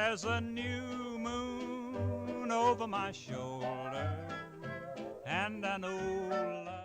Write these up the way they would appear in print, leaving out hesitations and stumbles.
There's a new moon over my shoulder and an old love.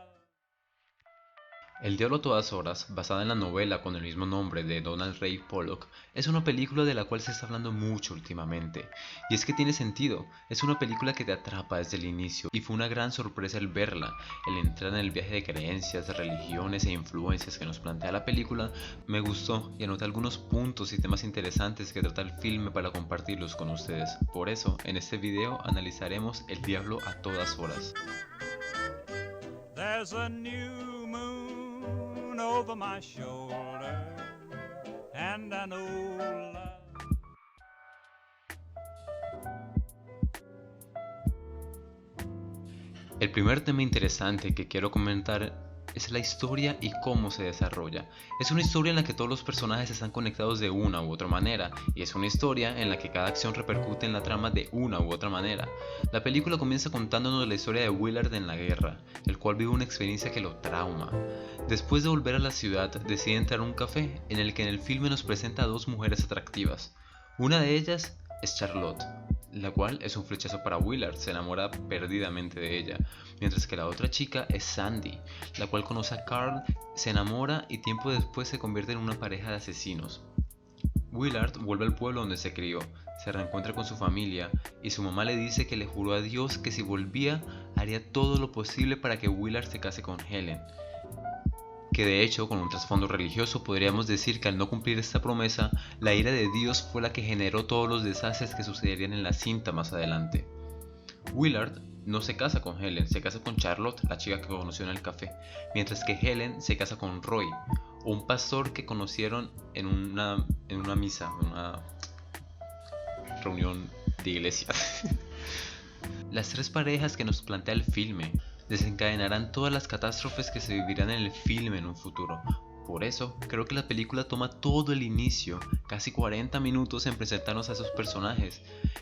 El diablo a todas horas, basada en la novela con el mismo nombre de Donald Ray Pollock, es una película de la cual se está hablando mucho últimamente. Y es que tiene sentido, es una película que te atrapa desde el inicio y fue una gran sorpresa el verla, el entrar en el viaje de creencias, religiones e influencias que nos plantea la película. Me gustó y anoté algunos puntos y temas interesantes que trata el filme para compartirlos con ustedes. Por eso, en este video analizaremos El diablo a todas horas. There's a new moon over my shoulder and an old love. El primer tema interesante que quiero comentar es la historia y cómo se desarrolla. Es una historia en la que todos los personajes están conectados de una u otra manera, y es una historia en la que cada acción repercute en la trama de una u otra manera. La película comienza contándonos la historia de Willard en la guerra, el cual vive una experiencia que lo trauma. Después de volver a la ciudad, decide entrar a un café en el que en el filme nos presenta a dos mujeres atractivas. Una de ellas es Charlotte, la cual es un flechazo para Willard, se enamora perdidamente de ella, mientras que la otra chica es Sandy, la cual conoce a Carl, se enamora y tiempo después se convierte en una pareja de asesinos. Willard vuelve al pueblo donde se crió, se reencuentra con su familia y su mamá le dice que le juró a Dios que si volvía haría todo lo posible para que Willard se case con Helen. Que de hecho, con un trasfondo religioso, podríamos decir que al no cumplir esta promesa, la ira de Dios fue la que generó todos los desastres que sucederían en la cinta más adelante. Willard no se casa con Helen, se casa con Charlotte, la chica que conoció en el café, mientras que Helen se casa con Roy, un pastor que conocieron en una misa, en una reunión de iglesia. Las tres parejas que nos plantea el filme desencadenarán todas las catástrofes que se vivirán en el filme en un futuro. Por eso, creo que la película toma todo el inicio, casi 40 minutos en presentarnos a esos personajes,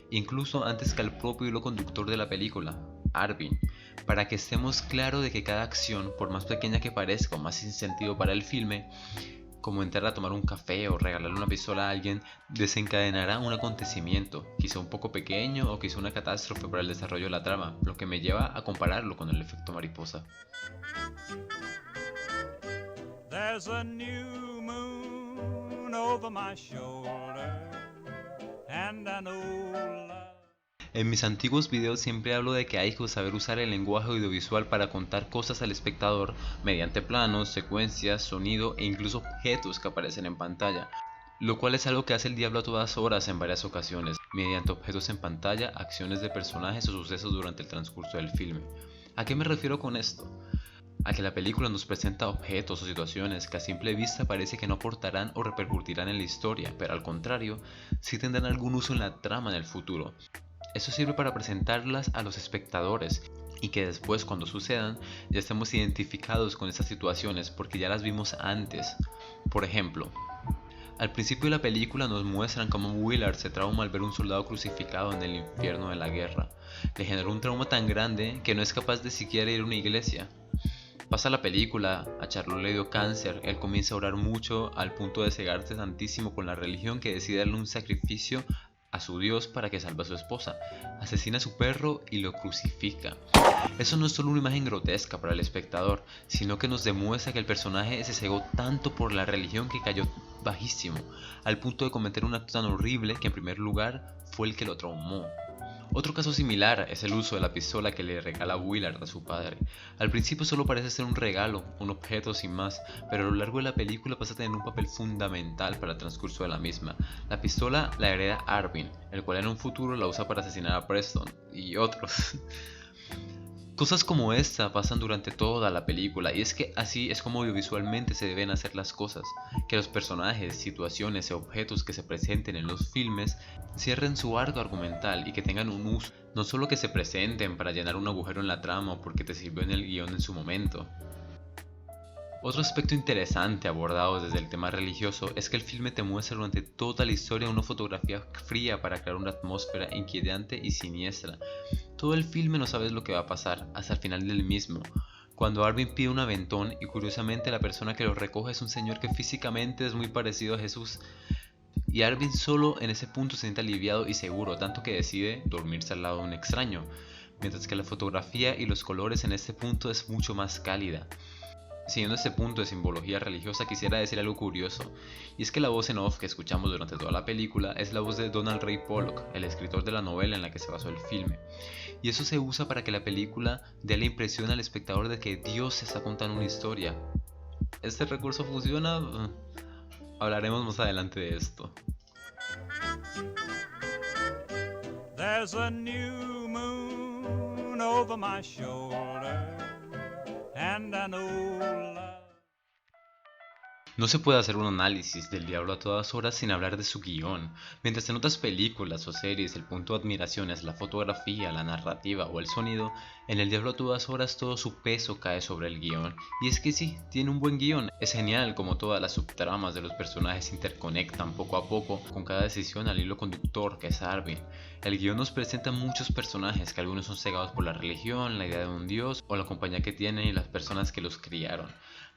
incluso antes que al propio hilo conductor de la película, Arvin, para que estemos claros de que cada acción, por más pequeña que parezca o más sin sentido para el filme, como entrar a tomar un café o regalarle una pistola a alguien, desencadenará un acontecimiento, quizá un poco pequeño o quizá una catástrofe para el desarrollo de la trama, lo que me lleva a compararlo con el efecto mariposa. There's a new moon over my shoulder and an old love. En mis antiguos videos siempre hablo de que hay que saber usar el lenguaje audiovisual para contar cosas al espectador mediante planos, secuencias, sonido e incluso objetos que aparecen en pantalla, lo cual es algo que hace el diablo a todas horas en varias ocasiones, mediante objetos en pantalla, acciones de personajes o sucesos durante el transcurso del filme. ¿A qué me refiero con esto? A que la película nos presenta objetos o situaciones que a simple vista parece que no aportarán o repercutirán en la historia, pero al contrario, sí tendrán algún uso en la trama en el futuro. Eso sirve para presentarlas a los espectadores y que después, cuando sucedan, ya estemos identificados con estas situaciones porque ya las vimos antes. Por ejemplo, al principio de la película nos muestran cómo Willard se trauma al ver un soldado crucificado en el infierno de la guerra. Le generó un trauma tan grande que no es capaz de siquiera ir a una iglesia. Pasa la película, a Charlotte le dio cáncer, él comienza a orar mucho al punto de cegarse tantísimo con la religión que decide darle un sacrificio a su Dios para que salve a su esposa, asesina a su perro y lo crucifica. Eso no es solo una imagen grotesca para el espectador, sino que nos demuestra que el personaje se cegó tanto por la religión que cayó bajísimo, al punto de cometer un acto tan horrible que en primer lugar fue el que lo traumó. Otro caso similar es el uso de la pistola que le regala Willard a su padre. Al principio solo parece ser un regalo, un objeto sin más, pero a lo largo de la película pasa a tener un papel fundamental para el transcurso de la misma. La pistola la hereda Arvin, el cual en un futuro la usa para asesinar a Preston y otros. Cosas como esta pasan durante toda la película y es que así es como audiovisualmente se deben hacer las cosas, que los personajes, situaciones y objetos que se presenten en los filmes cierren su arco argumental y que tengan un uso, no solo que se presenten para llenar un agujero en la trama o porque te sirvió en el guión en su momento. Otro aspecto interesante abordado desde el tema religioso es que el filme te muestra durante toda la historia una fotografía fría para crear una atmósfera inquietante y siniestra. Todo el filme no sabes lo que va a pasar hasta el final del mismo, cuando Arvin pide un aventón y curiosamente la persona que lo recoge es un señor que físicamente es muy parecido a Jesús. y Arvin solo en ese punto se siente aliviado y seguro, tanto que decide dormirse al lado de un extraño, mientras que la fotografía y los colores en este punto es mucho más cálida. Siguiendo este punto de simbología religiosa, quisiera decir algo curioso, y es que la voz en off que escuchamos durante toda la película es la voz de Donald Ray Pollock, el escritor de la novela en la que se basó el filme, y eso se usa para que la película dé la impresión al espectador de que Dios está contando una historia. ¿Este recurso funciona? Hablaremos más adelante de esto. There's a new moon over my shoulder and an old love. No se puede hacer un análisis del Diablo a todas horas sin hablar de su guión. Mientras en otras películas o series el punto de admiración es la fotografía, la narrativa o el sonido, en el Diablo a todas horas todo su peso cae sobre el guión. Y es que sí, tiene un buen guión. Es genial como todas las subtramas de los personajes se interconectan poco a poco con cada decisión al hilo conductor que es Arvin. El guión nos presenta muchos personajes que algunos son cegados por la religión, la idea de un dios o la compañía que tienen y las personas que los criaron.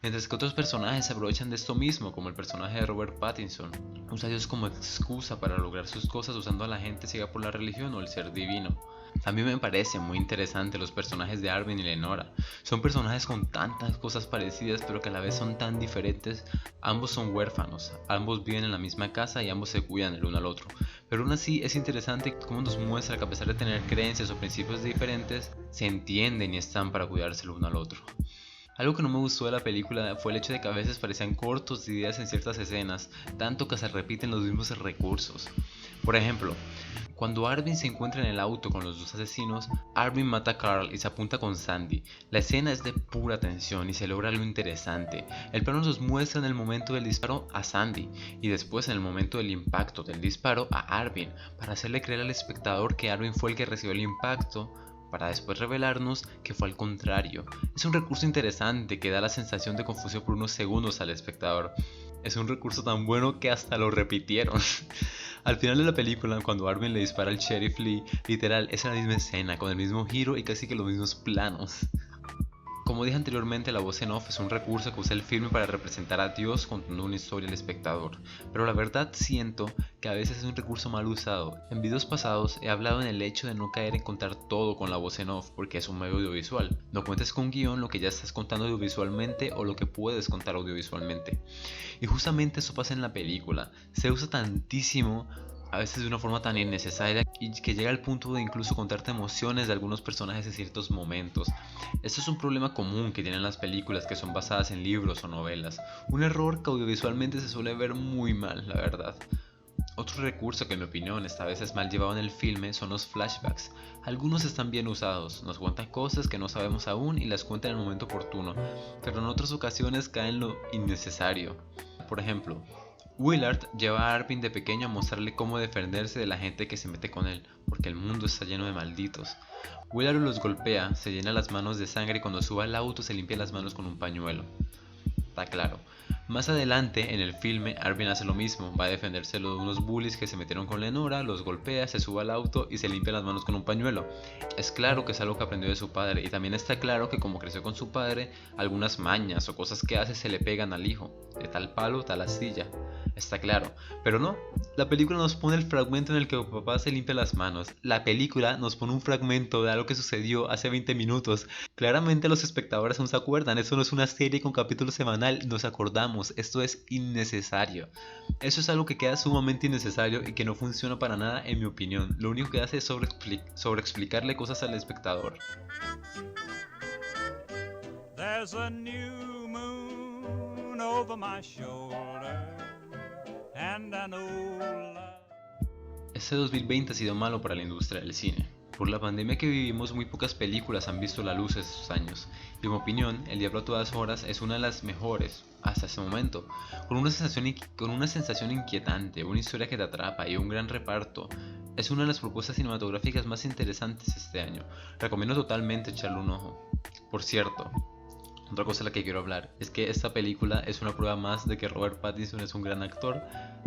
Mientras que otros personajes se aprovechan de esto mismo, como el personaje de Robert Pattinson. Usa a Dios como excusa para lograr sus cosas usando a la gente ciega por la religión o el ser divino. A mí me parecen muy interesantes los personajes de Arvin y Lenora. Son personajes con tantas cosas parecidas pero que a la vez son tan diferentes. Ambos son huérfanos, ambos viven en la misma casa y ambos se cuidan el uno al otro. Pero aún así es interesante cómo nos muestra que a pesar de tener creencias o principios diferentes, se entienden y están para cuidarse el uno al otro. Algo que no me gustó de la película fue el hecho de que a veces parecían cortos de ideas en ciertas escenas, tanto que se repiten los mismos recursos. Por ejemplo, cuando Arvin se encuentra en el auto con los dos asesinos, Arvin mata a Carl y se apunta con Sandy. La escena es de pura tensión y se logra lo interesante. El plano nos muestra en el momento del disparo a Sandy y después en el momento del impacto del disparo a Arvin, para hacerle creer al espectador que Arvin fue el que recibió el impacto, para después revelarnos que fue al contrario. Es un recurso interesante que da la sensación de confusión por unos segundos al espectador. Es un recurso tan bueno que hasta lo repitieron. Al final de la película, cuando Arvin le dispara al sheriff Lee, literal es la misma escena, con el mismo giro y casi que los mismos planos. Como dije anteriormente, la voz en off es un recurso que usa el filme para representar a Dios contando una historia al espectador, pero la verdad siento que a veces es un recurso mal usado. En videos pasados he hablado en el hecho de no caer en contar todo con la voz en off porque es un medio audiovisual. No cuentes con guión lo que ya estás contando audiovisualmente o lo que puedes contar audiovisualmente. Y justamente eso pasa en la película, se usa tantísimo, a veces de una forma tan innecesaria y que llega al punto de incluso contarte emociones de algunos personajes en ciertos momentos. Esto es un problema común que tienen las películas que son basadas en libros o novelas, un error que audiovisualmente se suele ver muy mal, la verdad. Otro recurso que en mi opinión esta vez es mal llevado en el filme son los flashbacks. Algunos están bien usados, nos cuentan cosas que no sabemos aún y las cuentan en el momento oportuno, pero en otras ocasiones caen en lo innecesario. Por ejemplo, Willard lleva a Arvin de pequeño a mostrarle cómo defenderse de la gente que se mete con él, porque el mundo está lleno de malditos. Willard los golpea, se llena las manos de sangre y cuando sube al auto se limpia las manos con un pañuelo. Está claro. Más adelante en el filme Arvin hace lo mismo, va a defenderse de unos bullies que se metieron con Lenora, los golpea, se sube al auto y se limpia las manos con un pañuelo. Es claro que es algo que aprendió de su padre y también está claro que como creció con su padre, algunas mañas o cosas que hace se le pegan al hijo, de tal palo, tal astilla. Está claro, pero no, la película nos pone el fragmento en el que el papá se limpia las manos. La película nos pone un fragmento de algo que sucedió hace 20 minutos. Claramente los espectadores no se acuerdan, esto no es una serie con capítulo semanal, nos acordamos, esto es innecesario. Eso es algo que queda sumamente innecesario y que no funciona para nada en mi opinión. Lo único que hace es sobreexplicarle cosas al espectador. There's a new moon over my shoulder and an old love. Este 2020 ha sido malo para la industria del cine. Por la pandemia que vivimos, muy pocas películas han visto la luz estos años. Y en mi opinión, El Diablo a todas horas es una de las mejores hasta ese momento. Con una sensación inquietante, una historia que te atrapa y un gran reparto. Es una de las propuestas cinematográficas más interesantes este año. Recomiendo totalmente echarle un ojo. Por cierto, otra cosa de la que quiero hablar es que esta película es una prueba más de que Robert Pattinson es un gran actor.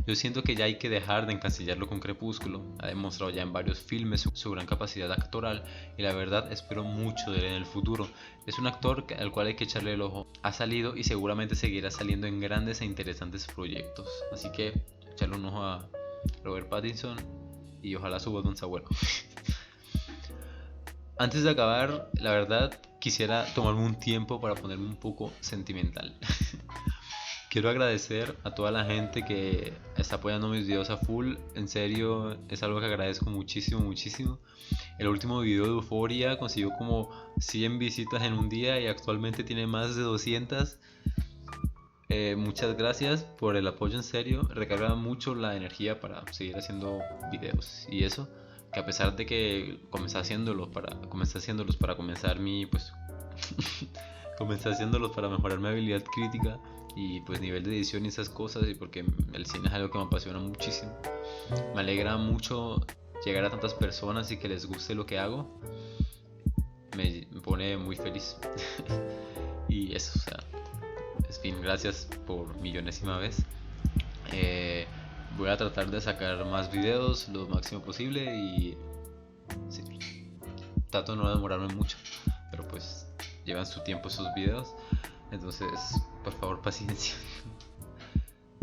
Yo siento que ya hay que dejar de encasillarlo con Crepúsculo. Ha demostrado ya en varios filmes su gran capacidad actoral y la verdad espero mucho de él en el futuro. Es un actor al cual hay que echarle el ojo. Ha salido y seguramente seguirá saliendo en grandes e interesantes proyectos. Así que echarle un ojo a Robert Pattinson y ojalá su Batman sea bueno. Antes de acabar, la verdad, quisiera tomarme un tiempo para ponerme un poco sentimental. Quiero agradecer a toda la gente que está apoyando mis videos a full. En serio, es algo que agradezco muchísimo, muchísimo. El último video de Euphoria consiguió como 100 visitas en un día y actualmente tiene más de 200. Muchas gracias por el apoyo, en serio. Recarga mucho la energía para seguir haciendo videos. Y eso, que a pesar de que comencé haciéndolos para comenzar mi, pues, comencé haciéndolos para mejorar mi habilidad crítica y pues nivel de edición y esas cosas, y porque el cine es algo que me apasiona muchísimo. Me alegra mucho llegar a tantas personas y que les guste lo que hago. Me pone muy feliz. Y eso, o sea, en fin, gracias por millonésima vez. Voy a tratar de sacar más videos lo máximo posible y sí, trato de no demorarme mucho, pero pues llevan su tiempo esos videos, entonces por favor paciencia.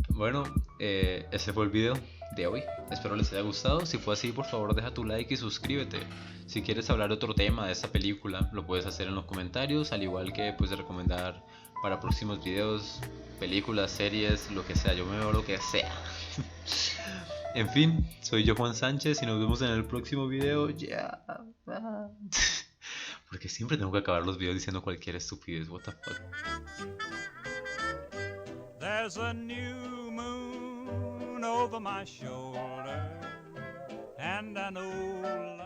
Bueno, ese fue el video de hoy, espero les haya gustado. Si fue así, por favor deja tu like y suscríbete. Si quieres hablar de otro tema de esta película, lo puedes hacer en los comentarios, al igual que puedes recomendar para próximos videos, películas, series, lo que sea. Yo me veo lo que sea. En fin, soy yo, Juan Sánchez, y nos vemos en el próximo video. Ya. Porque siempre tengo que acabar los videos diciendo cualquier estupidez. What the fuck. There's a new moon over my shoulder, and an old